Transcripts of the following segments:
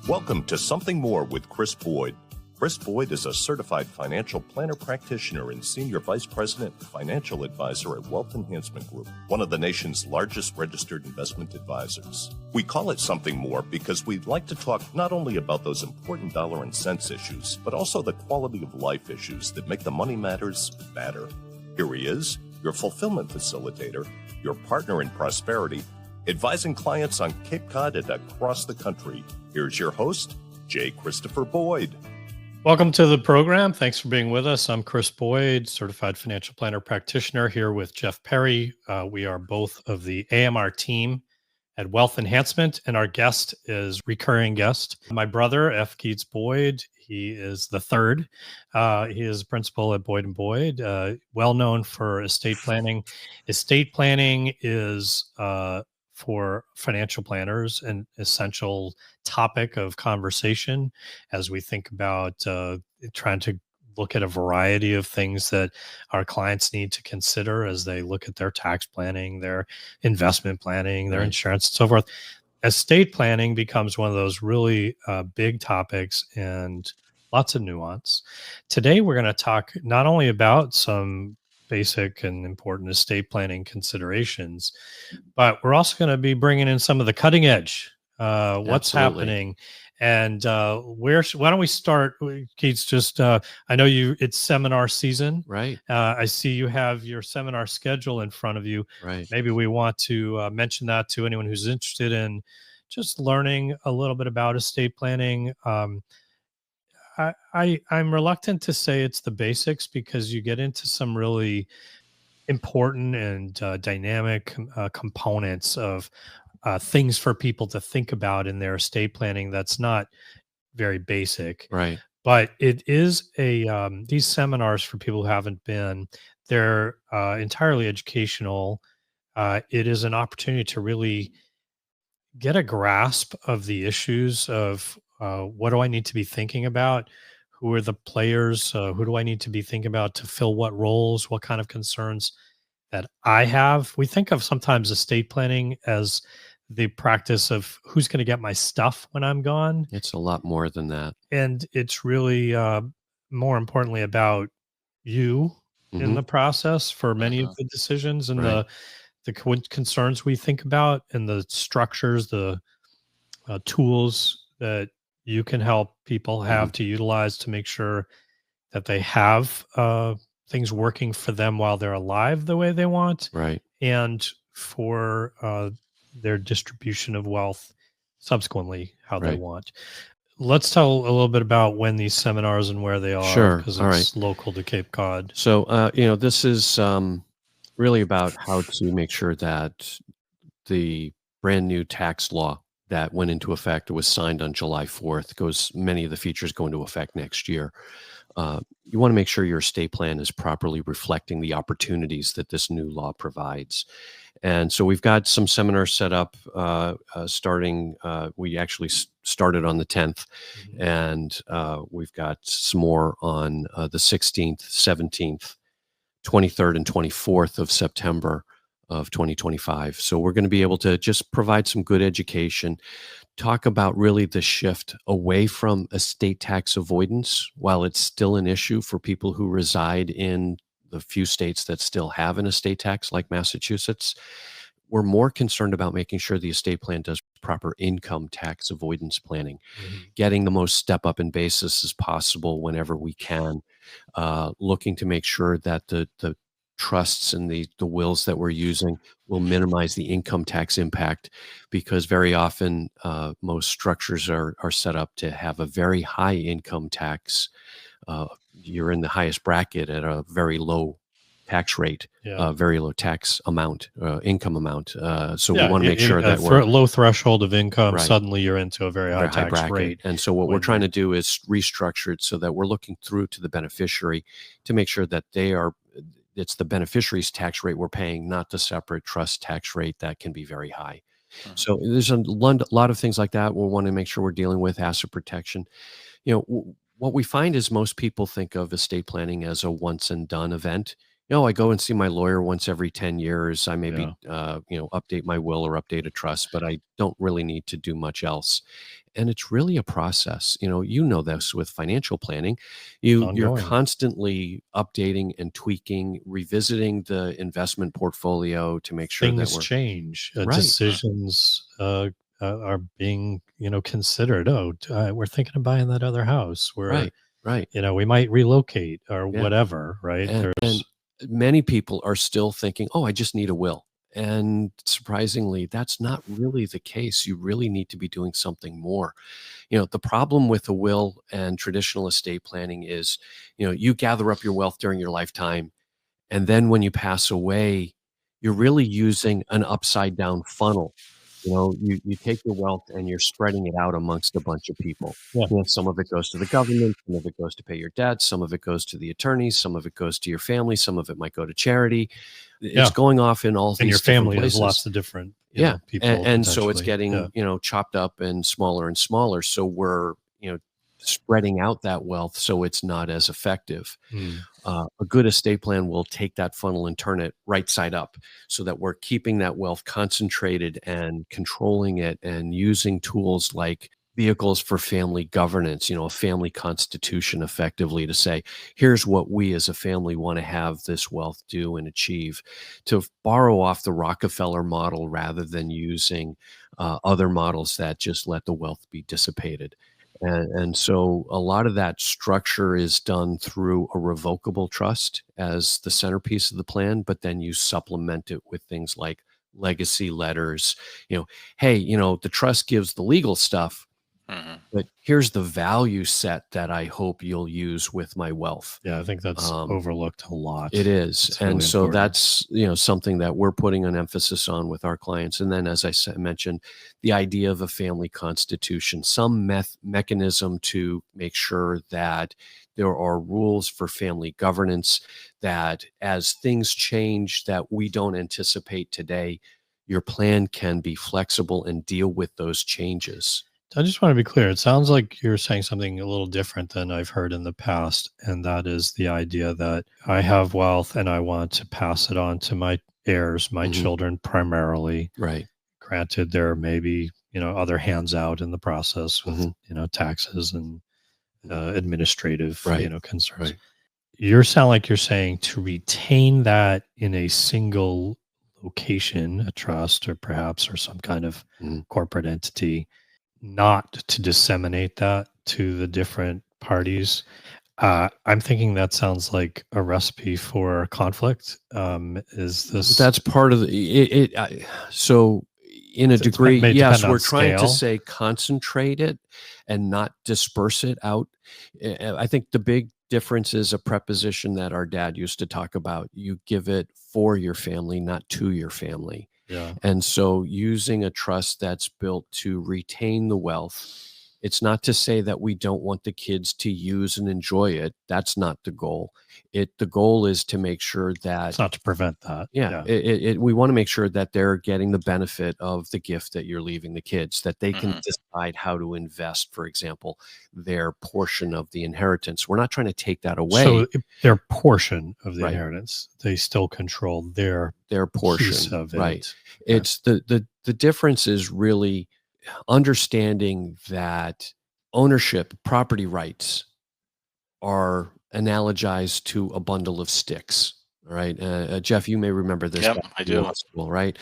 Welcome to Something More with Chris Boyd. Chris Boyd is a certified financial planner practitioner and senior vice president financial advisor at Wealth Enhancement Group, one of the nation's largest registered investment advisors. We call it Something More because we'd like to talk not only about those important dollar and cents issues, but also the quality of life issues that make the money matters matter. Here he is, your fulfillment facilitator, your partner in prosperity, advising clients on Cape Cod and across the country. Here's your host, J. Christopher Boyd. Welcome to the program. Thanks for being with us. I'm Chris Boyd, certified financial planner practitioner, here with Jeff Perry. We are both of the AMR team at Wealth Enhancement, and our guest is recurring guest, my brother, F. Keats Boyd. He is the third. He is principal at Boyd & Boyd, well known for estate planning. Estate planning is for financial planners an essential topic of conversation as we think about trying to look at a variety of things that our clients need to consider as they look at their tax planning, their investment planning, their insurance, and so forth. Estate planning becomes one of those really big topics and lots of nuance. Today, we're going to talk not only about some basic and important estate planning considerations, but we're also going to be bringing in some of the cutting edge, what's happening. And why don't we start, Keats? Just I know it's seminar season, right? I see you have your seminar schedule in front of you. Right. Maybe we want to mention that to anyone who's interested in just learning a little bit about estate planning. I'm reluctant to say it's the basics because you get into some really important and dynamic components of things for people to think about in their estate planning that's not very basic. Right. But it is these seminars, for people who haven't been, they're entirely educational. It is an opportunity to really get a grasp of the issues of what do I need to be thinking about? Who are the players? Who do I need to be thinking about to fill what roles? What kind of concerns that I have? We think of sometimes estate planning as the practice of who's going to get my stuff when I'm gone. It's a lot more than that. And it's really more importantly about you in the process for many of the decisions and the concerns we think about, and the structures, the tools that you can help people have to utilize to make sure that they have things working for them while they're alive the way they want, right? And for their distribution of wealth subsequently how they want. Let's tell a little bit about when these seminars and where they are. Sure. Because it's local to Cape Cod. So, this is really about how to make sure that the brand new tax law that went into effect, it was signed on July 4th, many of the features go into effect next year. You want to make sure your estate plan is properly reflecting the opportunities that this new law provides. And so we've got some seminars set up starting, we actually started on the 10th, and we've got some more on the 16th, 17th, 23rd, and 24th of September of 2025. So we're going to be able to just provide some good education, talk about really the shift away from estate tax avoidance. While it's still an issue for people who reside in the few states that still have an estate tax, like Massachusetts, we're more concerned about making sure the estate plan does proper income tax avoidance planning, getting the most step up in basis as possible whenever we can, looking to make sure that the trusts and the wills that we're using will minimize the income tax impact, because very often most structures are set up to have a very high income tax. You're in the highest bracket at a very low tax rate, very low tax amount, income amount. So we want to make sure that we're low threshold of income. Suddenly you're into a very high tax bracket rate. And so what we're trying to do is restructure it so that we're looking through to the beneficiary to make sure that it's the beneficiary's tax rate we're paying, not the separate trust tax rate that can be very high. So there's a lot of things like that we'll want to make sure we're dealing with. Asset protection. What we find is most people think of estate planning as a once and done event. I go and see my lawyer once every 10 years. I maybe, Yeah. update my will or update a trust, but I don't really need to do much else. And it's really a process. You know this with financial planning. You're Ongoing. constantly updating and tweaking, revisiting the investment portfolio to make sure that Things we're change. right, Decisions are being, considered. Oh, we're thinking of buying that other house. right, right. We might relocate or Yeah. whatever, right? And many people are still thinking, oh, I just need a will. And surprisingly, that's not really the case. You really need to be doing something more. The problem with a will and traditional estate planning is, you gather up your wealth during your lifetime. And then when you pass away, you're really using an upside down funnel. You take your wealth and you're spreading it out amongst a bunch of people. Yeah. Some of it goes to the government, some of it goes to pay your debts, some of it goes to the attorneys, some of it goes to your family, some of it might go to charity. It's going off in all and these your different family has places. lots of different people. And so it's potentially. getting chopped up and smaller. So we're spreading out that wealth so it's not as effective. A good estate plan will take that funnel and turn it right side up so that we're keeping that wealth concentrated and controlling it and using tools like vehicles for family governance, a family constitution effectively to say, here's what we as a family want to have this wealth do and achieve, to borrow off the Rockefeller model rather than using other models that just let the wealth be dissipated. And so a lot of that structure is done through a revocable trust as the centerpiece of the plan, but then you supplement it with things like legacy letters. Hey, the trust gives the legal stuff, but here's the value set that I hope you'll use with my wealth. Yeah, I think that's overlooked a lot. It is. It's really and so important. that's, something that we're putting an emphasis on with our clients. And then, as I mentioned, the idea of a family constitution, some mechanism to make sure that there are rules for family governance, that as things change that we don't anticipate today, your plan can be flexible and deal with those changes. I just want to be clear. It sounds like you're saying something a little different than I've heard in the past. And that is the idea that I have wealth and I want to pass it on to my heirs, my children primarily. Right. Granted, there may be, other hands out in the process with, taxes and administrative, concerns. Right. You sound like you're saying to retain that in a single location, a trust or perhaps, or some kind of corporate entity, not to disseminate that to the different parties. I'm thinking that sounds like a recipe for conflict. Is this? That's part of so in a degree, yes, we're trying to say concentrate it and not disperse it out. I think the big difference is a preposition that our dad used to talk about. You give it for your family, not to your family. Yeah. And so using a trust that's built to retain the wealth, it's not to say that we don't want the kids to use and enjoy it. That's not the goal. The goal is to make sure that it's not to prevent that. Yeah. We want to make sure that they're getting the benefit of the gift that you're leaving the kids, that they can decide how to invest, for example, their portion of the inheritance. We're not trying to take that away. So their portion of the inheritance, they still control their portion piece of it. Right. It's the difference is really understanding that ownership, property rights are analogized to a bundle of sticks. All right. Jeff, you may remember this. Yep, I do. Law school, right?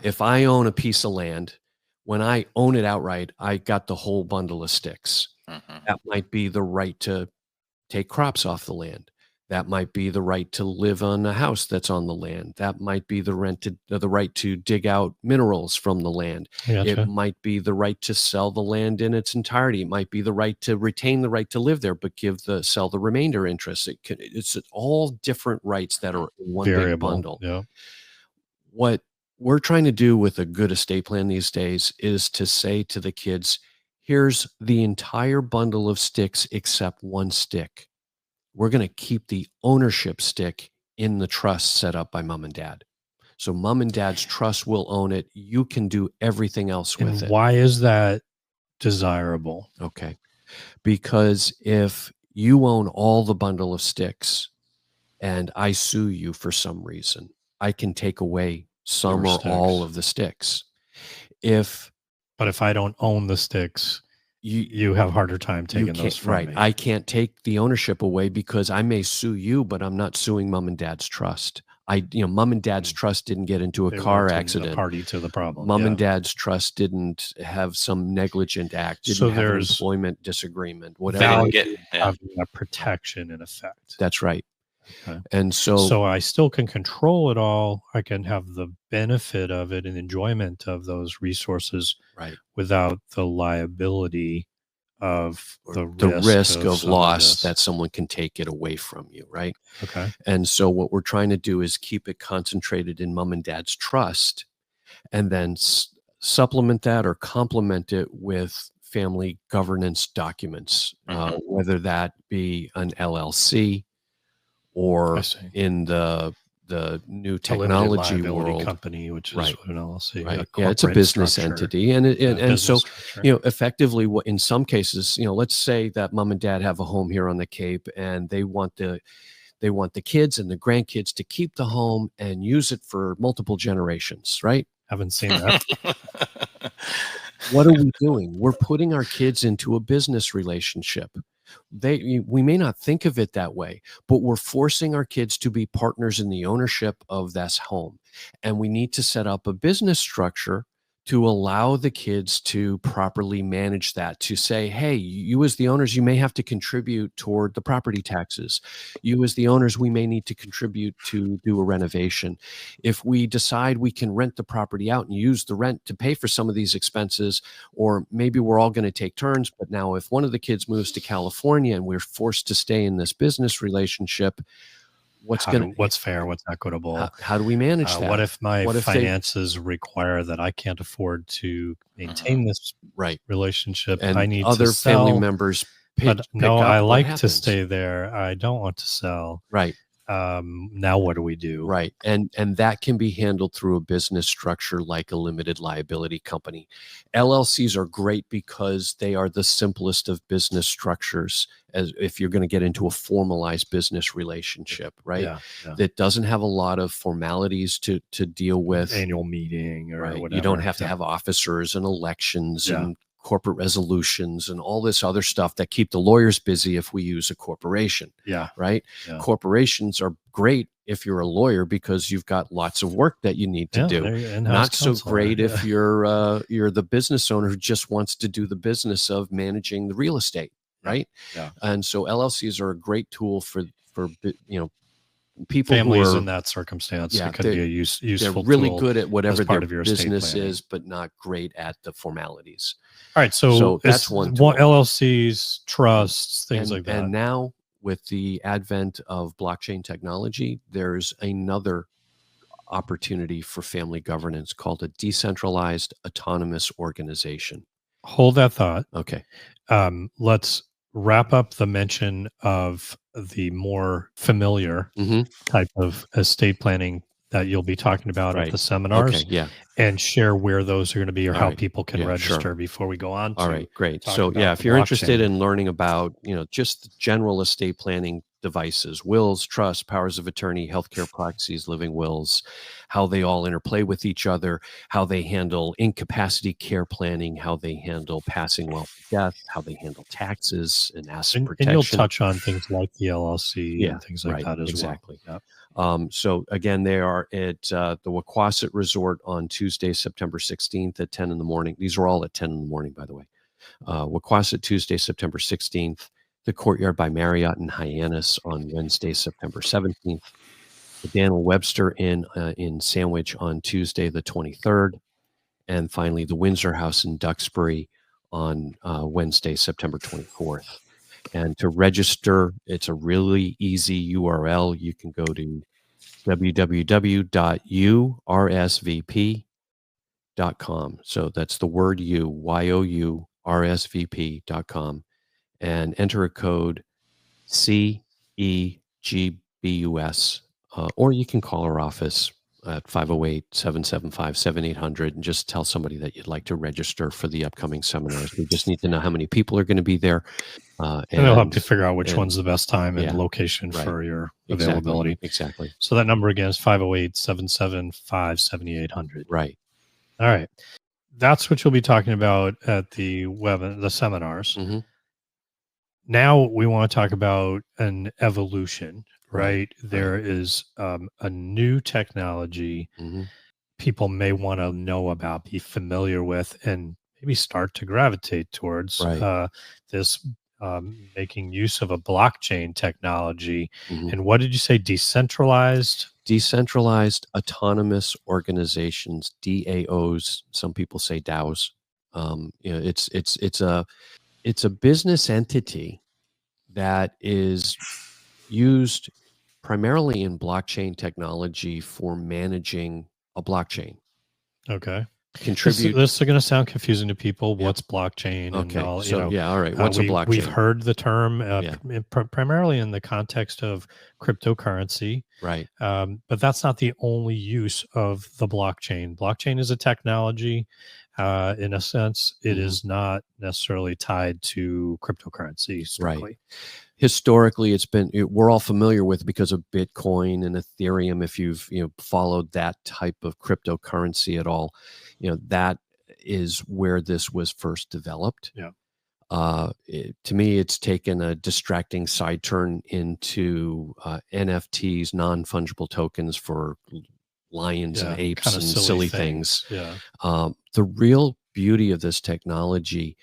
If I own a piece of land, when I own it outright, I got the whole bundle of sticks. That might be the right to take crops off the land. That might be the right to live on a house that's on the land. That might be the right to dig out minerals from the land. Gotcha. It might be the right to sell the land in its entirety. It might be the right to retain the right to live there, but sell the remainder interest. It's all different rights that are in one big bundle. Yeah. What we're trying to do with a good estate plan these days is to say to the kids, here's the entire bundle of sticks except one stick. We're going to keep the ownership stick in the trust set up by mom and dad. So mom and dad's trust will own it. You can do everything else with it. Why is that desirable? Okay. Because if you own all the bundle of sticks and I sue you for some reason, I can take away some Your or all sticks. of the sticks. But if I don't own the sticks, you have a harder time taking those from me. I can't take the ownership away because I may sue you, but I'm not suing mom and dad's trust. Mom and dad's trust didn't get into a car accident. A party to the problem. Mom and dad's trust didn't have some negligent act, didn't have an employment disagreement, whatever. Having a protection in effect. That's right. Okay. And so I still can control it all. I can have the benefit of it and enjoyment of those resources, right, without the liability of the risk of loss that someone can take it away from you, right? Okay. And so what we're trying to do is keep it concentrated in mom and dad's trust, and then supplement that or complement it with family governance documents, whether that be an LLC or in the new technology world company, which is what an LLC. Right. Yeah, it's a business entity, and so structure. Effectively, what in some cases, let's say that mom and dad have a home here on the Cape, and they want the kids and the grandkids to keep the home and use it for multiple generations, right? Haven't seen that. What are we doing? We're putting our kids into a business relationship. We may not think of it that way, but we're forcing our kids to be partners in the ownership of this home. And we need to set up a business structure to allow the kids to properly manage that, to say, hey, you as the owners, you may have to contribute toward the property taxes. You as the owners, we may need to contribute to do a renovation. If we decide we can rent the property out and use the rent to pay for some of these expenses, or maybe we're all going to take turns, but now if one of the kids moves to California and we're forced to stay in this business relationship, what's fair, what's equitable? How do we manage that? What if finances require that I can't afford to maintain this relationship? And I need other to sell, family members pick no, up I what like happens. to stay there. I don't want to sell. Right. Now what do we do? Right. And that can be handled through a business structure like a limited liability company. LLCs are great because they are the simplest of business structures, as if you're going to get into a formalized business relationship, right? Yeah. That doesn't have a lot of formalities to deal with. Annual meeting or whatever. You don't have to have officers and elections and corporate resolutions and all this other stuff that keep the lawyers busy if we use a corporation. Yeah. Right. Yeah. Corporations are great if you're a lawyer because you've got lots of work that you need to do. Not so great if you're the business owner who just wants to do the business of managing the real estate. Right. Yeah. And so LLCs are a great tool for people families who are in that circumstance. It could be a useful. They're really good at whatever part their of your business is, but not great at the formalities. All right, so that's one tool. LLCs, trusts, things like that. And now with the advent of blockchain technology, there's another opportunity for family governance called a decentralized autonomous organization. Hold that thought. Okay. Let's wrap up the mention of the more familiar type of estate planning that you'll be talking about at the seminars. Okay, yeah. And share where those are going to be or how people can register before we go on to. All right, great. So if you're interested in learning about, just general estate planning devices, wills, trusts, powers of attorney, healthcare proxies, living wills, how they all interplay with each other, how they handle incapacity care planning, how they handle passing wealth to death, how they handle taxes and asset protection. And you'll touch on things like the LLC and things like that as exactly. well. So again, they are at the Wauquasit Resort on Tuesday, September 16th at 10 in the morning. These are all at 10 in the morning, by the way. Wauquasit Tuesday, September 16th. The Courtyard by Marriott in Hyannis on Wednesday, September 17th. The Daniel Webster Inn in Sandwich on Tuesday, the 23rd. And finally, the Windsor House in Duxbury on Wednesday, September 24th. And to register, it's a really easy URL. You can go to www.ursvp.com. So that's the word YOURSVP.com, and enter a code CEGBUS, or you can call our office at 508-775-7800 and just tell somebody that you'd like to register for the upcoming seminars. We just need to know how many people are going to be there. And they'll help you figure out which one's the best time and yeah, location right. for your availability. Exactly. So that number again is 508-775-7800. Right. All right. That's what you'll be talking about at the seminars. Mm-hmm. Now we want to talk about an evolution, right? Right. There is a new technology Mm-hmm. people may want to know about, be familiar with, and maybe start to gravitate towards. Right. This making use of a blockchain technology. Mm-hmm. And what did you say? Decentralized autonomous organizations, DAOs. Some people say DAOs. It's a business entity that is used primarily in blockchain technology for managing a blockchain. Okay. Contribute. This is going to sound confusing to people. What's blockchain? Okay. And all, so, all right. What's a blockchain? We've heard the term primarily in the context of cryptocurrency. Right. But that's not the only use of the blockchain. Blockchain is a technology. In a sense, it is not necessarily tied to cryptocurrency strictly. Right. Historically, we're all familiar with because of Bitcoin and Ethereum. If you've followed that type of cryptocurrency at all, that is where this was first developed. Yeah. To me, it's taken a distracting side turn into NFTs, non-fungible tokens for lions and apes and silly things. Yeah. The real beauty of this technology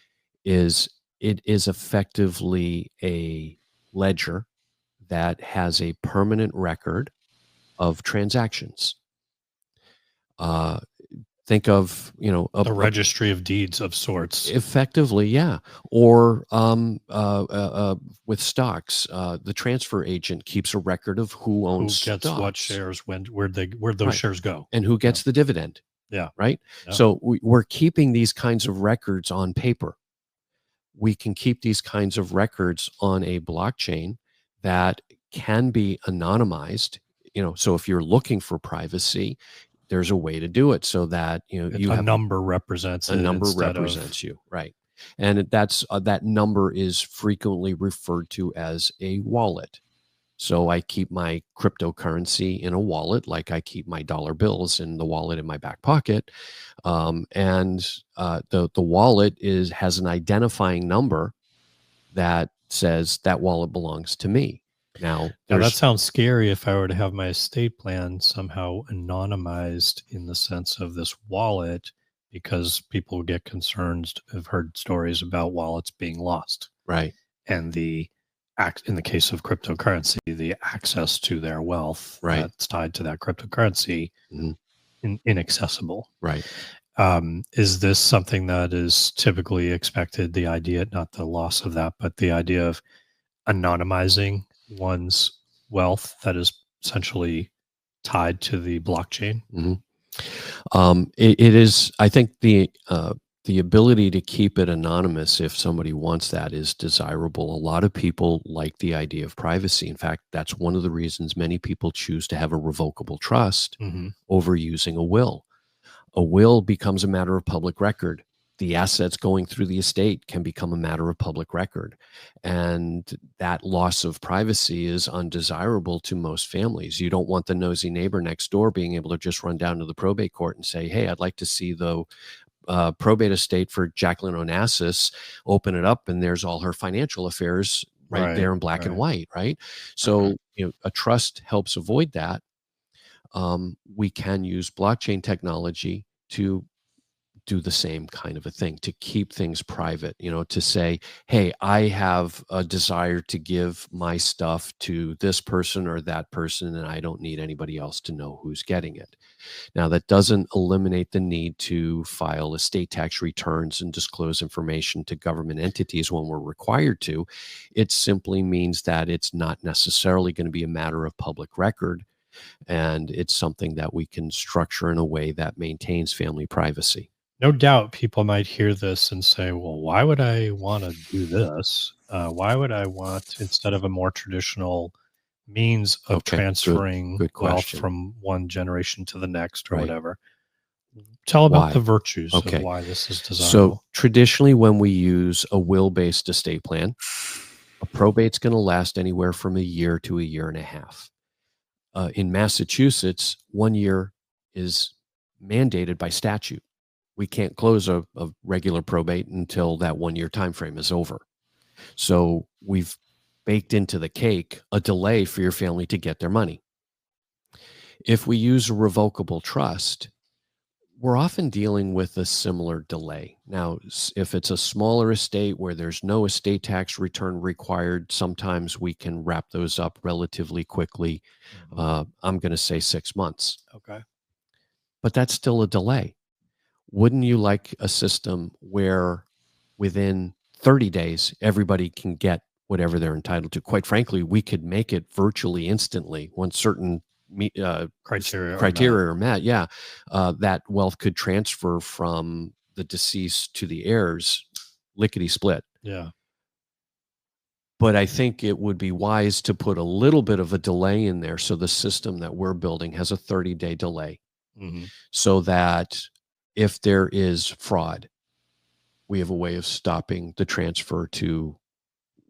is it is effectively a ledger that has a permanent record of transactions. Think of, a registry of deeds of sorts. Effectively, yeah. Or with stocks, the transfer agent keeps a record of who owns gets stocks. What shares, where those shares go, and who gets the dividend. Yeah. Right. Yeah. So we're keeping these kinds of records on paper. We can keep these kinds of records on a blockchain that can be anonymized. So if you're looking for privacy, there's a way to do it so that you have a number represents you, right? And that's that number is frequently referred to as a wallet. So I keep my cryptocurrency in a wallet, like I keep my dollar bills in the wallet in my back pocket, and the wallet has an identifying number that says that wallet belongs to me. Now that sounds scary. If I were to have my estate plan somehow anonymized in the sense of this wallet, because people get concerned. I've heard stories about wallets being lost, right? And in the case of cryptocurrency, the access to their wealth that's tied to that cryptocurrency, inaccessible. Right. Is this something that is typically expected? The idea, not the loss of that, but the idea of anonymizing one's wealth that is essentially tied to the blockchain? It is, I think the ability to keep it anonymous, if somebody wants that, is desirable. A lot of people like the idea of privacy. In fact, that's one of the reasons many people choose to have a revocable trust over using a will. A will becomes a matter of public record. The assets going through the estate can become a matter of public record. And that loss of privacy is undesirable to most families. You don't want the nosy neighbor next door being able to just run down to the probate court and say, hey, I'd like to see the probate estate for Jacqueline Onassis, open it up, and there's all her financial affairs right there in black and white, right? So a trust helps avoid that. We can use blockchain technology to do the same kind of a thing, to keep things private, to say, hey, I have a desire to give my stuff to this person or that person, and I don't need anybody else to know who's getting it. Now, that doesn't eliminate the need to file estate tax returns and disclose information to government entities when we're required to. It simply means that it's not necessarily going to be a matter of public record, and it's something that we can structure in a way that maintains family privacy. No doubt people might hear this and say, well, why would I want to do this? Why would I want, instead of a more traditional means of Okay, transferring good wealth question. from one generation to the next or Right. whatever. Tell about Why? the virtues of Okay. why this is So desirable. traditionally, when we use a will-based estate plan, a probate's going to last anywhere from a year to a year and a half. In Massachusetts, 1 year is mandated by statute. We can't close a regular probate until that 1 year time frame is over. So we've baked into the cake a delay for your family to get their money. If we use a revocable trust, we're often dealing with a similar delay. Now, if it's a smaller estate where there's no estate tax return required, sometimes we can wrap those up relatively quickly. I'm going to say 6 months. Okay. But that's still a delay. Wouldn't you like a system where within 30 days, everybody can get whatever they're entitled to? Quite frankly, we could make it virtually instantly once certain criteria are met. Yeah, that wealth could transfer from the deceased to the heirs, lickety split. Yeah. But I think it would be wise to put a little bit of a delay in there. So the system that we're building has a 30-day delay, so that if there is fraud, we have a way of stopping the transfer to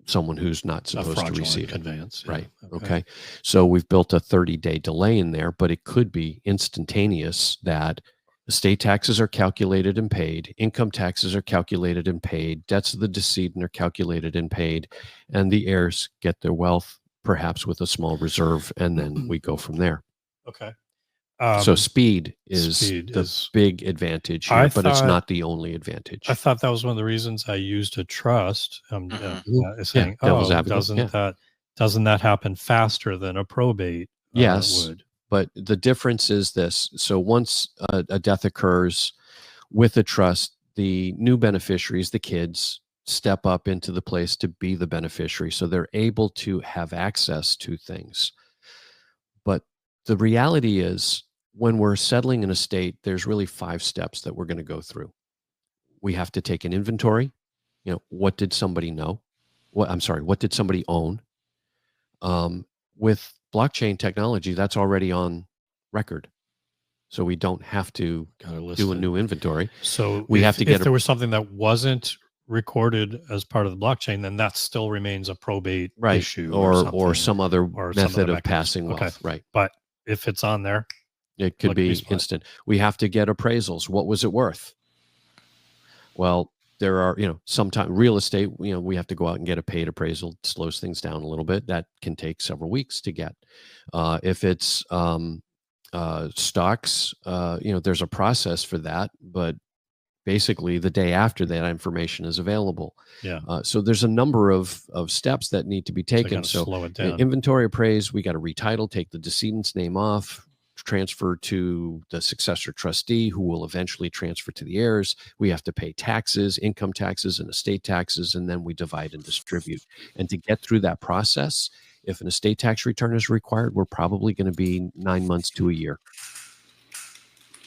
someone who's not supposed to receive it. Conveyance. Right. Okay. So we've built a 30-day delay in there, but it could be instantaneous that estate taxes are calculated and paid, income taxes are calculated and paid, debts of the decedent are calculated and paid, and the heirs get their wealth, perhaps with a small reserve, and then we go from there. Okay. So speed is the big advantage here, but it's not the only advantage. I thought that was one of the reasons I used a trust. Saying, devil's advocate. Doesn't that happen faster than a probate? Yes, would? But the difference is this. So once a death occurs with a trust, the new beneficiaries, the kids, step up into the place to be the beneficiary. So they're able to have access to things. But the reality is, when we're settling an estate, there's really 5 steps that we're going to go through. We have to take an inventory. What did somebody know? What did somebody own? With blockchain technology, that's already on record. So we don't have to do a new inventory. So we have to get if there was something that wasn't recorded as part of the blockchain, then that still remains a probate issue or some other method of passing wealth. Right. But if it's on there, it could be instant. We have to get appraisals. What was it worth? Well, there are, sometimes real estate, we have to go out and get a paid appraisal. It slows things down a little bit. That can take several weeks to get. If it's stocks, there's a process for that, but basically the day after that information is available. Yeah. So there's a number of steps that need to be taken. So slow it down. Inventory appraise, we got to retitle, take the decedent's name off, transfer to the successor trustee, who will eventually transfer to the heirs. We have to pay taxes, income taxes, and estate taxes, and then we divide and distribute. And to get through that process, if an estate tax return is required, we're probably going to be 9 months to a year.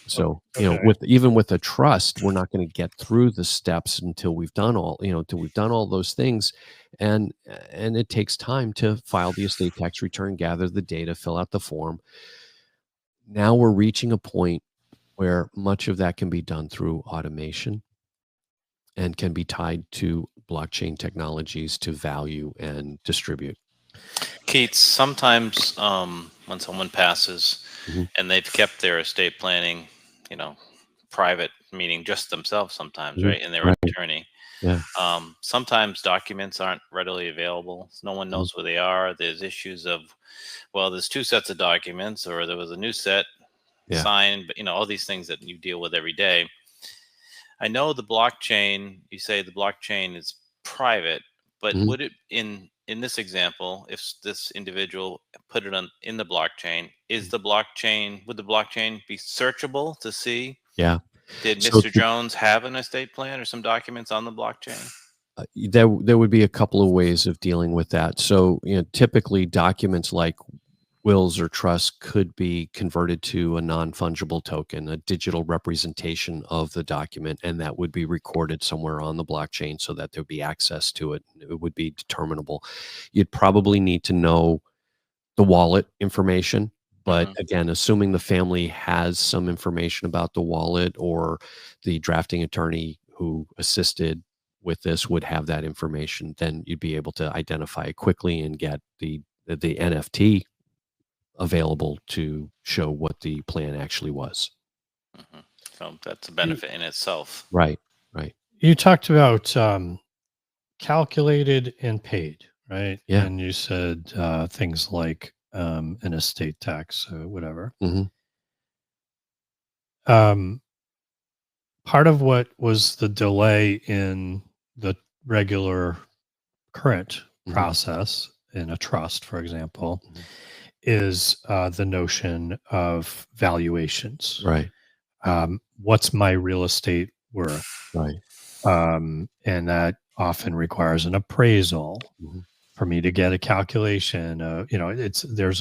So, even with a trust, we're not going to get through the steps until we've done all those things. And it takes time to file the estate tax return, gather the data, fill out the form. Now we're reaching a point where much of that can be done through automation and can be tied to blockchain technologies to value and distribute. Keith, sometimes when someone passes and they've kept their estate planning, private, meaning just themselves sometimes, right? And their attorney. Yeah. Sometimes documents aren't readily available. No one knows where they are. There's issues of, there's 2 sets of documents, or there was a new set signed, but all these things that you deal with every day. I know the blockchain, you say the blockchain is private, but would it, in this example, if this individual put it in the blockchain, would the blockchain be searchable to see? Yeah. Did Mr. Jones have an estate plan or some documents on the blockchain? There would be a couple of ways of dealing with that. So, typically documents like wills or trusts could be converted to a non-fungible token, a digital representation of the document, and that would be recorded somewhere on the blockchain so that there'd be access to it. It would be determinable. You'd probably need to know the wallet information. But Mhm. again, assuming the family has some information about the wallet, or the drafting attorney who assisted with this would have that information, then you'd be able to identify it quickly and get the NFT available to show what the plan actually was. Mhm. So that's a benefit in itself. Right, right. You talked about calculated and paid, right? Yeah. And you said things like an estate tax, whatever. Mhm. Um, Part of what was the delay in the regular current Mhm. process in a trust, for example, Mhm. is the notion of valuations. Right, What's my real estate worth? right. And that often requires an appraisal Mhm. for me to get a calculation. There's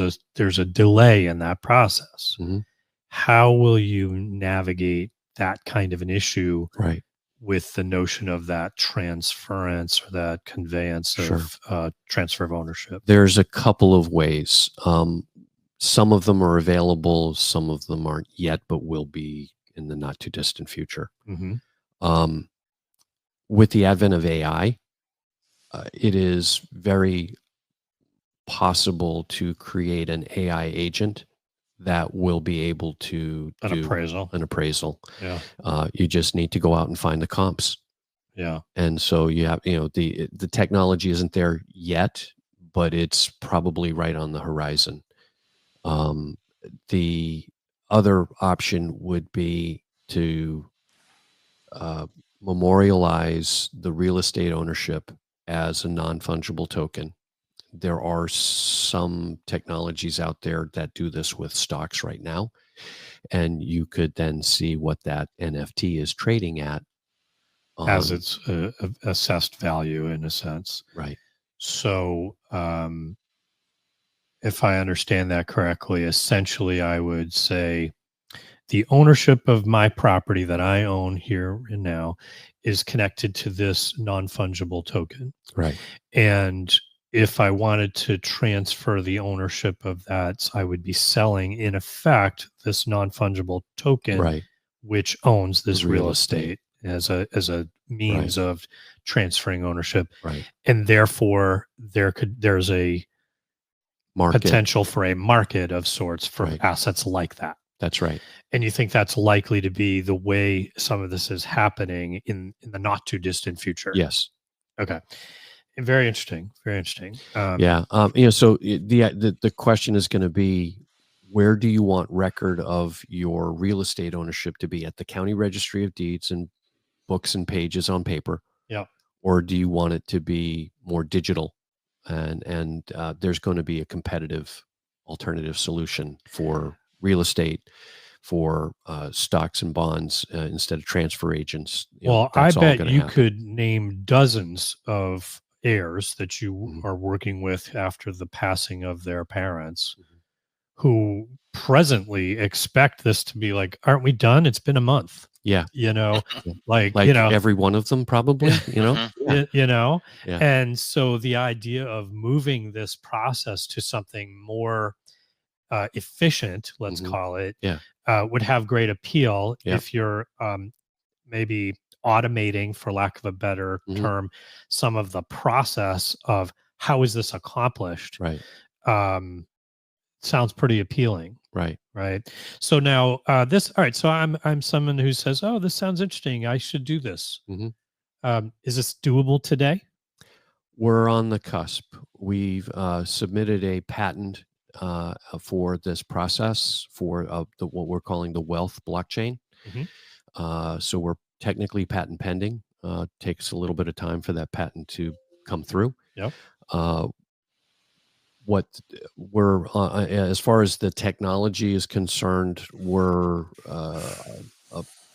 a delay in that process. Mhm. How will you navigate that kind of an issue Right. with the notion of that transference or that conveyance Sure. of transfer of ownership? There's a couple of ways. Some of them are available, some of them aren't yet, but will be in the not too distant future. Mm-hmm. With the advent of AI, it is very possible to create an AI agent that will be able to An do appraisal. an appraisal. Yeah. You just need to go out and find the comps. Yeah. And so you have, the technology isn't there yet, but it's probably right on the horizon. The other option would be to memorialize the real estate ownership as a non-fungible token. There are some technologies out there that do this with stocks right now, and you could then see what that NFT is trading at As on, its assessed value in a sense. right. So, if I understand that correctly, essentially, I would say the ownership of my property that I own here and now is connected to this non fungible token. Right. And if I wanted to transfer the ownership of that, I would be selling, in effect, this non fungible token, Right. which owns this Real real estate. estate as a means of transferring ownership. Right. And therefore, there's a Market. potential for a market of sorts for Right. assets like that. That's right. And you think that's likely to be the way some of this is happening in the not too distant future? Yes. Okay. Very interesting. Very interesting. Yeah. So the question is going to be, where do you want record of your real estate ownership to be? At the county registry of deeds and books and pages on paper? Yeah. Or do you want it to be more digital? And there's going to be a competitive alternative solution for real estate, for stocks and bonds, instead of transfer agents. Well, I bet you happen. could name dozens of heirs that you Mhm. are working with after the passing of their parents, Mhm. who presently expect this to be like, aren't we done? It's been a month. Yeah. Like every one of them probably, Mhm. Yeah. And so the idea of moving this process to something more efficient, let's Mhm. call it, Yeah. would have great appeal Yeah. if you're maybe automating, for lack of a better Mhm. term, some of the process of how is this accomplished. Right. Sounds pretty appealing. Right. Right. So now all right. So I'm someone who says, oh, this sounds interesting. I should do this. Mhm. Is this doable today? We're on the cusp. We've submitted a patent for this process for what we're calling the wealth blockchain. Mhm. So we're technically patent pending. Takes a little bit of time for that patent to come through. Yep. What we're as far as the technology is concerned, we're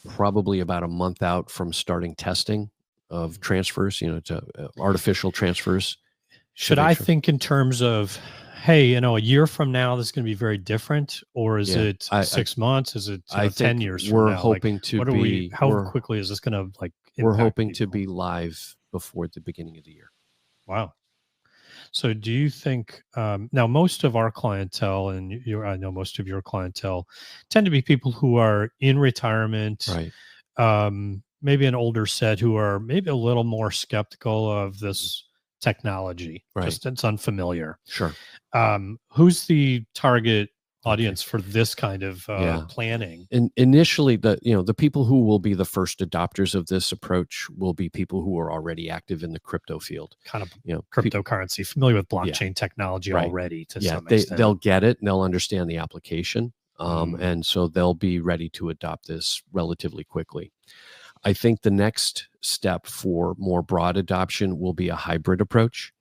probably about a month out from starting testing of transfers. To artificial transfers. Should I think in terms of, hey, a year from now, this is going to be very different, or is it 6 months? Is it 10 years from now? We're hoping to be. How quickly is this going to We're impact hoping to people? be live before the beginning of the year. Wow. So do you think now most of our clientele, and I know most of your clientele, tend to be people who are in retirement, Right. Maybe an older set who are maybe a little more skeptical of this technology. Right. Just it's unfamiliar. Sure. Who's the target Okay. audience for this kind of Yeah. planning? Initially, the people who will be the first adopters of this approach will be people who are already active in the crypto field. Kind of cryptocurrency, familiar with blockchain Yeah. technology Right. already to Yeah, some extent. they'll get it and they'll understand the application. And so they'll be ready to adopt this relatively quickly. I think the next step for more broad adoption will be a hybrid approach,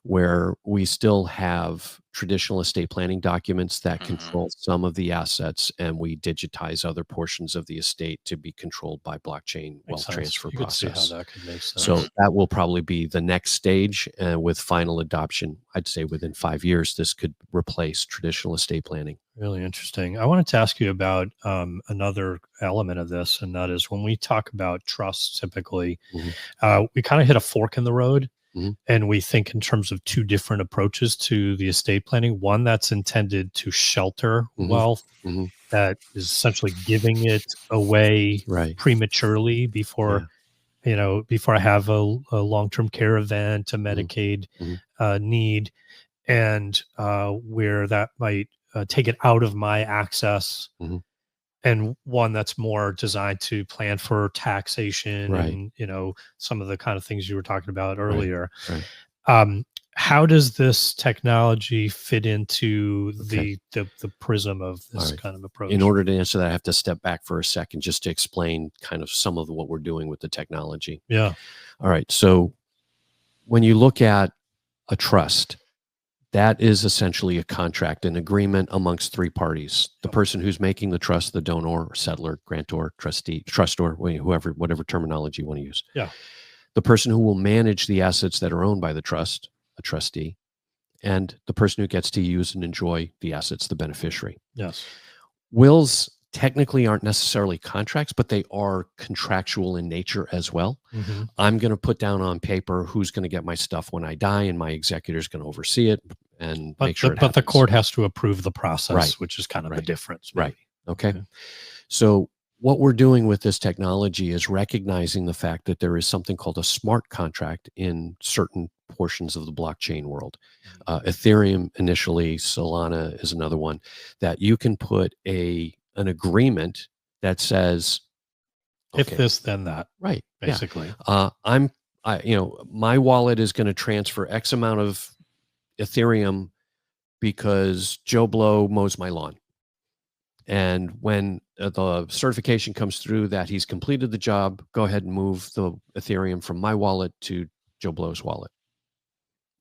where we still have traditional estate planning documents that control some of the assets, and we digitize other portions of the estate to be controlled by blockchain wealth transfer You could see process. how that could make sense. So that will probably be the next stage, and with final adoption, I'd say within 5 years, this could replace traditional estate planning. Really interesting. I wanted to ask you about another element of this, and that is when we talk about trusts, typically, we kind of hit a fork in the road. And we think in terms of two different approaches to the estate planning. One that's intended to shelter wealth, that is essentially giving it away prematurely before, before I have a long-term care event, a Medicaid need, and where that might take it out of my access. And one that's more designed to plan for taxation and, some of the kind of things you were talking about earlier. How does this technology fit into the prism of this kind of approach? In order to answer that, I have to step back for a second just to explain kind of some of what we're doing with the technology. Yeah. All right. So when you look at a trust, that is essentially a contract, an agreement amongst three parties. The person who's making the trust, the donor, settlor, grantor, trustee, trustor, whatever terminology you want to use. Yeah. The person who will manage the assets that are owned by the trust, a trustee, and the person who gets to use and enjoy the assets, the beneficiary. Yes. Wills technically aren't necessarily contracts, but they are contractual in nature as well. I'm going to put down on paper who's going to get my stuff when I die, and my executor is going to oversee it and make sure it happens. But the court has to approve the process, which is kind of the difference. Maybe. Right. Okay. So what we're doing with this technology is recognizing the fact that there is something called a smart contract in certain portions of the blockchain world. Ethereum initially, Solana is another one, that you can put an agreement that says, if this, then that. Right. Basically. Yeah. My wallet is going to transfer X amount of Ethereum because Joe Blow mows my lawn. And when the certification comes through that he's completed the job, go ahead and move the Ethereum from my wallet to Joe Blow's wallet.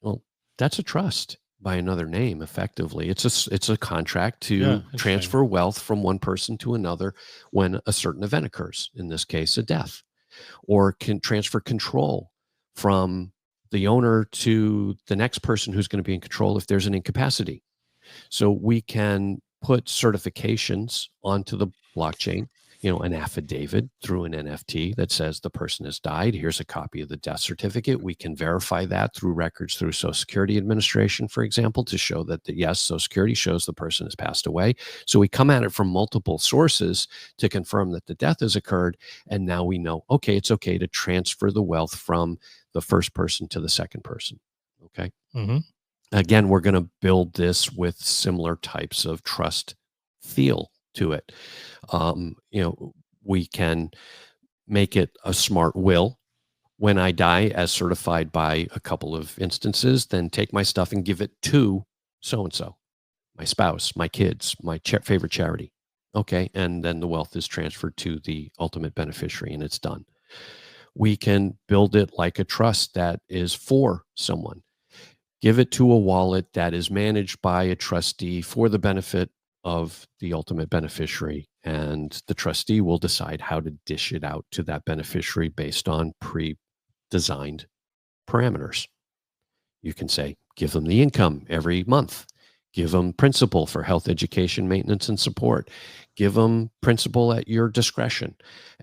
Well, that's a trust by another name, effectively. It's a contract to transfer wealth from one person to another when a certain event occurs, in this case, a death, or can transfer control from the owner to the next person who's going to be in control if there's an incapacity. So we can put certifications onto the blockchain, an affidavit through an NFT that says the person has died. Here's a copy of the death certificate. We can verify that through records through Social Security Administration, for example, to show that, yes, Social Security shows the person has passed away. So we come at it from multiple sources to confirm that the death has occurred. And now we know, okay, it's okay to transfer the wealth from the first person to the second person. Okay. Again, we're going to build this with similar types of trust feel to it. We can make it a smart will when I die, as certified by a couple of instances, then take my stuff and give it to so-and-so, my spouse, my kids, my favorite charity. Okay. And then the wealth is transferred to the ultimate beneficiary and it's done. We can build it like a trust that is for someone. Give it to a wallet that is managed by a trustee for the benefit of the ultimate beneficiary. And the trustee will decide how to dish it out to that beneficiary based on pre-designed parameters. You can say, give them the income every month. Give them principal for health, education, maintenance, and support. Give them principal at your discretion.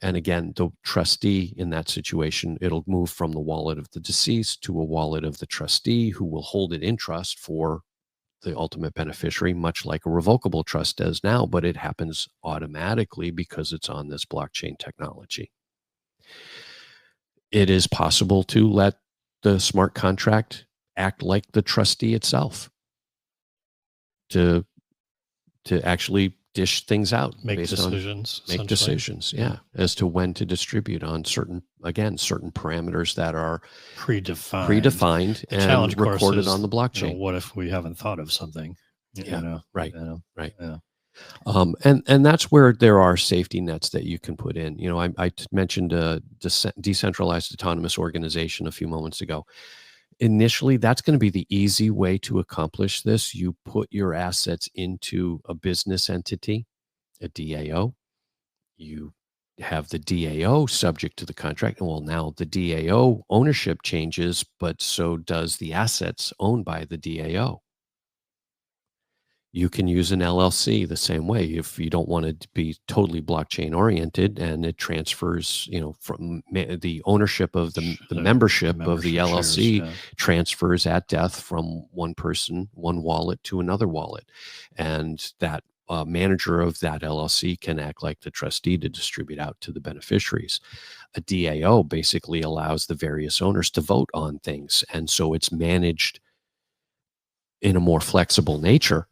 And again, the trustee in that situation, it'll move from the wallet of the deceased to a wallet of the trustee, who will hold it in trust for the ultimate beneficiary, much like a revocable trust does now, but it happens automatically because it's on this blockchain technology. It is possible to let the smart contract act like the trustee itself, to actually dish things out, make decisions, as to when to distribute on certain parameters that are predefined and challenge, recorded on the blockchain. What if we haven't thought of something? Right. And that's where there are safety nets that you can put in. I mentioned a decentralized autonomous organization a few moments ago. Initially, that's going to be the easy way to accomplish this. You put your assets into a business entity, a DAO. You have the DAO subject to the contract. And well, now the DAO ownership changes, but so does the assets owned by the DAO. You can use an LLC the same way if you don't want it to be totally blockchain oriented, and it transfers, from the ownership of the membership of the LLC shares, transfers at death from one person, one wallet to another wallet. And that manager of that LLC can act like the trustee to distribute out to the beneficiaries. A DAO basically allows the various owners to vote on things. And so it's managed in a more flexible nature,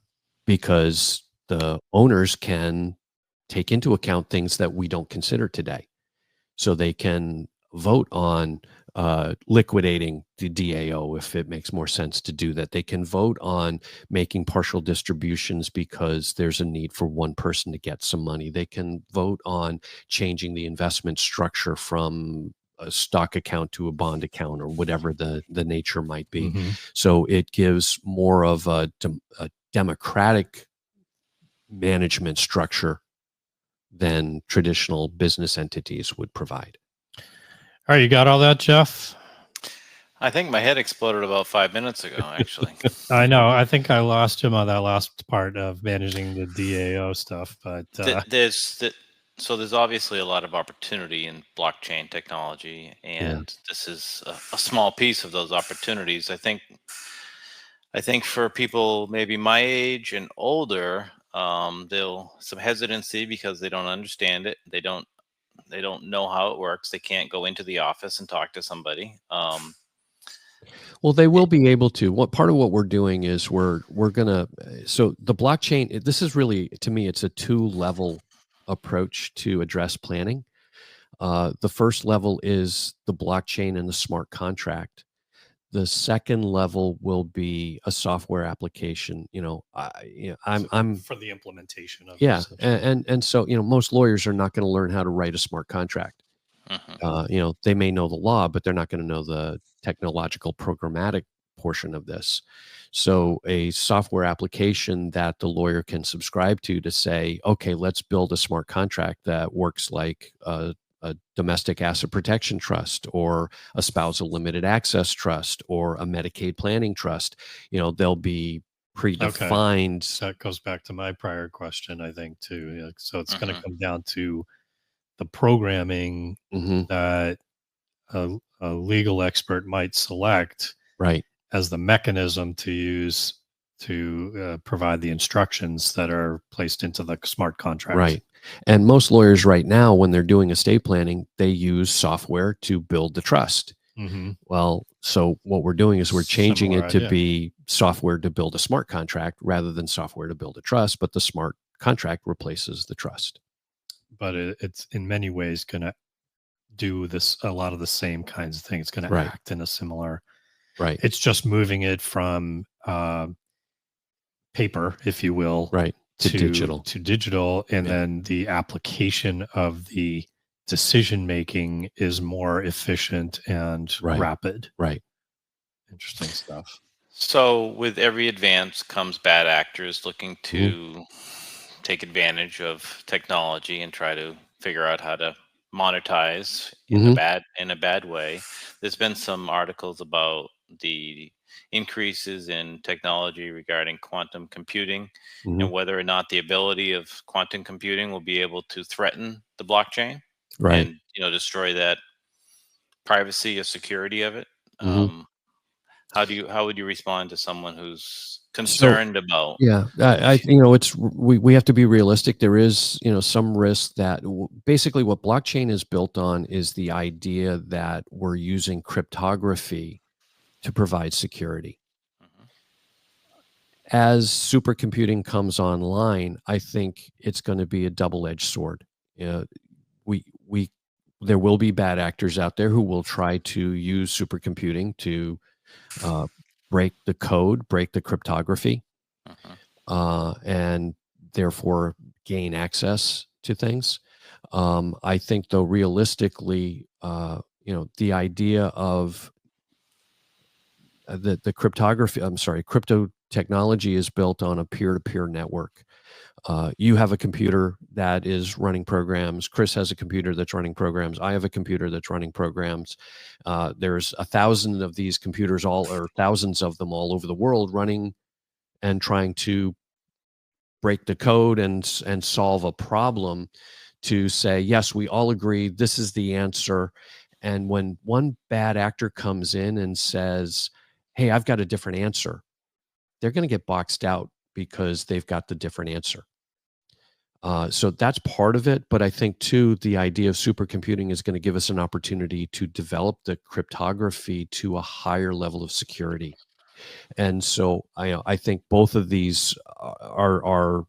because the owners can take into account things that we don't consider today. So they can vote on liquidating the DAO if it makes more sense to do that. They can vote on making partial distributions because there's a need for one person to get some money. They can vote on changing the investment structure from a stock account to a bond account, or whatever the nature might be. Mm-hmm. So it gives more of a democratic management structure than traditional business entities would provide. All right, you got all that, Jeff? I think my head exploded about 5 minutes ago, actually. I know. I think I lost him on that last part of managing the DAO stuff, but so there's obviously a lot of opportunity in blockchain technology, and this is a small piece of those opportunities. I think for people maybe my age and older, they'll some hesitancy because they don't understand it. They don't know how it works. They can't go into the office and talk to somebody. Well, they will be able to. What part of what we're doing is we're gonna. So the blockchain. This is really, to me, it's a 2-level approach to address planning. The first level is the blockchain and the smart contract. The second level will be a software application. I'm for the implementation of this. And so most lawyers are not going to learn how to write a smart contract. Mm-hmm. They may know the law, but they're not going to know the technological programmatic portion of this. So a software application that the lawyer can subscribe to say, okay, let's build a smart contract that works like a domestic asset protection trust, or a spousal limited access trust, or a Medicaid planning trust. They'll be predefined. Okay. That goes back to my prior question, I think, too. So it's going to come down to the programming that a legal expert might select, right, as the mechanism to use to provide the instructions that are placed into the smart contract. Right. And most lawyers right now, when they're doing estate planning, they use software to build the trust. Mm-hmm. Well, so what we're doing is we're changing it to be software to build a smart contract rather than software to build a trust, but the smart contract replaces the trust. But it's in many ways going to do a lot of the same kinds of things. It's going to act in a similar. Right. It's just moving it from paper, if you will, to digital, and then the application of the decision making is more efficient and rapid. Right. Interesting stuff. So with every advance comes bad actors looking to take advantage of technology and try to figure out how to monetize in a bad way. There's been some articles about the increases in technology regarding quantum computing and whether or not the ability of quantum computing will be able to threaten the blockchain Right. and destroy that privacy or security of it. How would you respond to someone who's concerned about? Yeah, it's we have to be realistic. There is some risk that basically what blockchain is built on is the idea that we're using cryptography to provide security. As supercomputing comes online, I think it's going to be a double-edged sword. There will be bad actors out there who will try to use supercomputing to break the code, break the cryptography, and therefore gain access to things. I think, though, realistically, the idea of the crypto technology is built on a peer-to-peer network. You have a computer that is running programs. Chris has a computer that's running programs. I have a computer that's running programs. There's 1,000 of these computers, or thousands of them all over the world, running and trying to break the code and solve a problem to say, yes, we all agree this is the answer. And when one bad actor comes in and says, hey, I've got a different answer, they're going to get boxed out because they've got the different answer. So that's part of it. But I think, too, the idea of supercomputing is going to give us an opportunity to develop the cryptography to a higher level of security. And so I think both of these are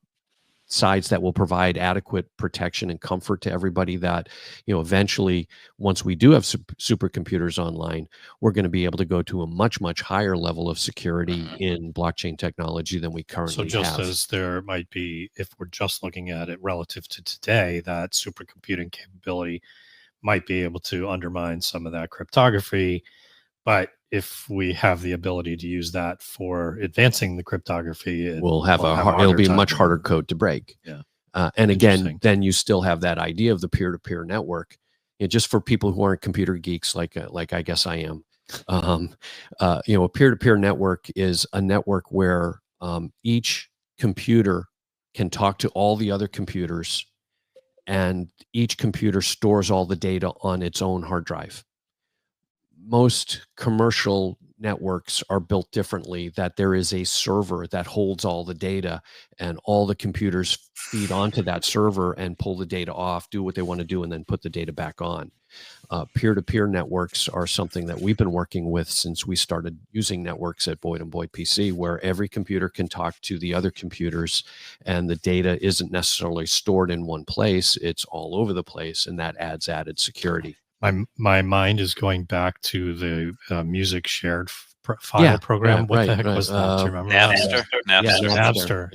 sides that will provide adequate protection and comfort to everybody, that eventually, once we do have supercomputers online, we're going to be able to go to a much, much higher level of security in blockchain technology than we currently have. So just as there might be, if we're just looking at it relative to today, that supercomputing capability might be able to undermine some of that cryptography. But if we have the ability to use that for advancing the cryptography, it'll be a much harder code to break. Yeah. And again, then you still have that idea of the peer-to-peer network. Just for people who aren't computer geeks, like I guess I am, a peer-to-peer network is a network where each computer can talk to all the other computers, and each computer stores all the data on its own hard drive. Most commercial networks are built differently, that there is a server that holds all the data, and all the computers feed onto that server and pull the data off, do what they want to do, and then put the data back on. Peer-to-peer networks are something that we've been working with since we started using networks at Boyd & Boyd PC, where every computer can talk to the other computers, and the data isn't necessarily stored in one place. It's all over the place, and that adds added security. My mind is going back to the music shared file program. What the heck was that? Do you remember? Napster.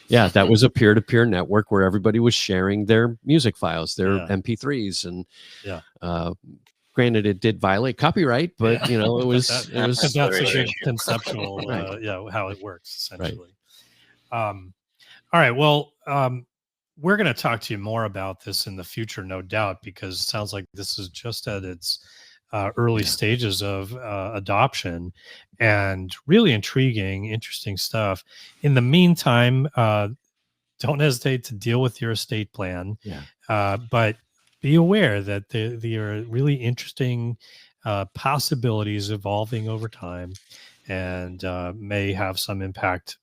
Yeah, that was a peer-to-peer network where everybody was sharing their music files, their MP3s, and granted, it did violate copyright, but it was that's a good conceptual, how it works essentially. Right. All right, well. We're going to talk to you more about this in the future, no doubt, because it sounds like this is just at its early stages of adoption, and really intriguing, interesting stuff. In the meantime, don't hesitate to deal with your estate plan, but be aware that there are really interesting possibilities evolving over time, and may have some impact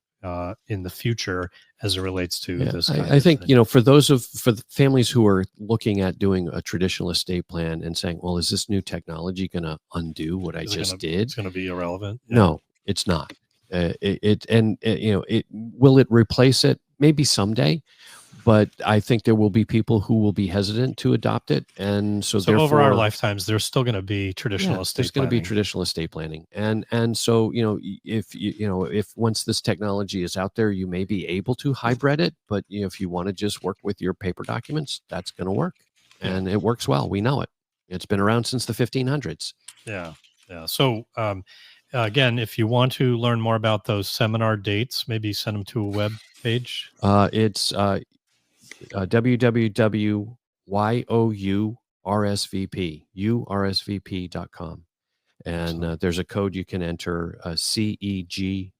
in the future as it relates to this. I think, for the families who are looking at doing a traditional estate plan and saying, well, is this new technology going to undo what I just did? It's going to be irrelevant. No, it's not. Will it replace it? Maybe someday. But I think there will be people who will be hesitant to adopt it, and so therefore, over our lifetimes, there's still going to be traditional estate. There's going to be traditional estate planning, and so if once this technology is out there, you may be able to hybrid it. But if you want to just work with your paper documents, that's going to work, and it works well. We know it. It's been around since the 1500s. Yeah. So again, if you want to learn more about those seminar dates, maybe send them to a web page. It's www.boydandboyd.com. YOURSVP, URSVP.com. And there's a code you can enter, CEGBUS,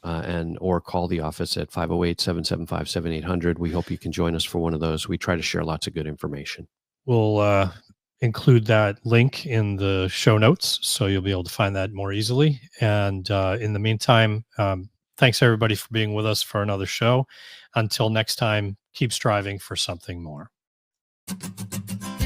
or call the office at 508-775-7800. We hope you can join us for one of those. We try to share lots of good information. We'll include that link in the show notes, so you'll be able to find that more easily. And in the meantime, thanks everybody for being with us for another show. Until next time, keep striving for something more.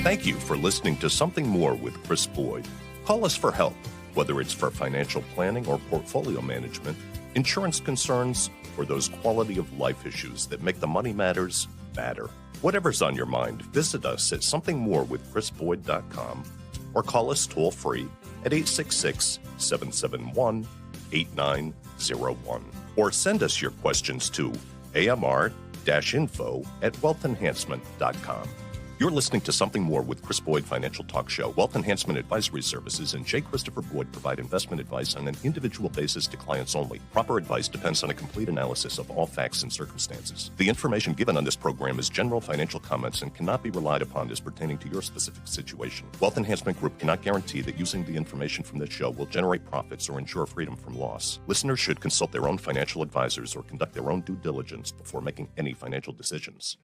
Thank you for listening to Something More with Chris Boyd. Call us for help, whether it's for financial planning or portfolio management, insurance concerns, or those quality of life issues that make the money matters matter. Whatever's on your mind, visit us at somethingmorewithchrisboyd.com or call us toll free at 866-771-8901. Or send us your questions to amr-info@wealthenhancement.com. You're listening to Something More with Chris Boyd Financial Talk Show. Wealth Enhancement Advisory Services and J. Christopher Boyd provide investment advice on an individual basis to clients only. Proper advice depends on a complete analysis of all facts and circumstances. The information given on this program is general financial comments and cannot be relied upon as pertaining to your specific situation. Wealth Enhancement Group cannot guarantee that using the information from this show will generate profits or ensure freedom from loss. Listeners should consult their own financial advisors or conduct their own due diligence before making any financial decisions.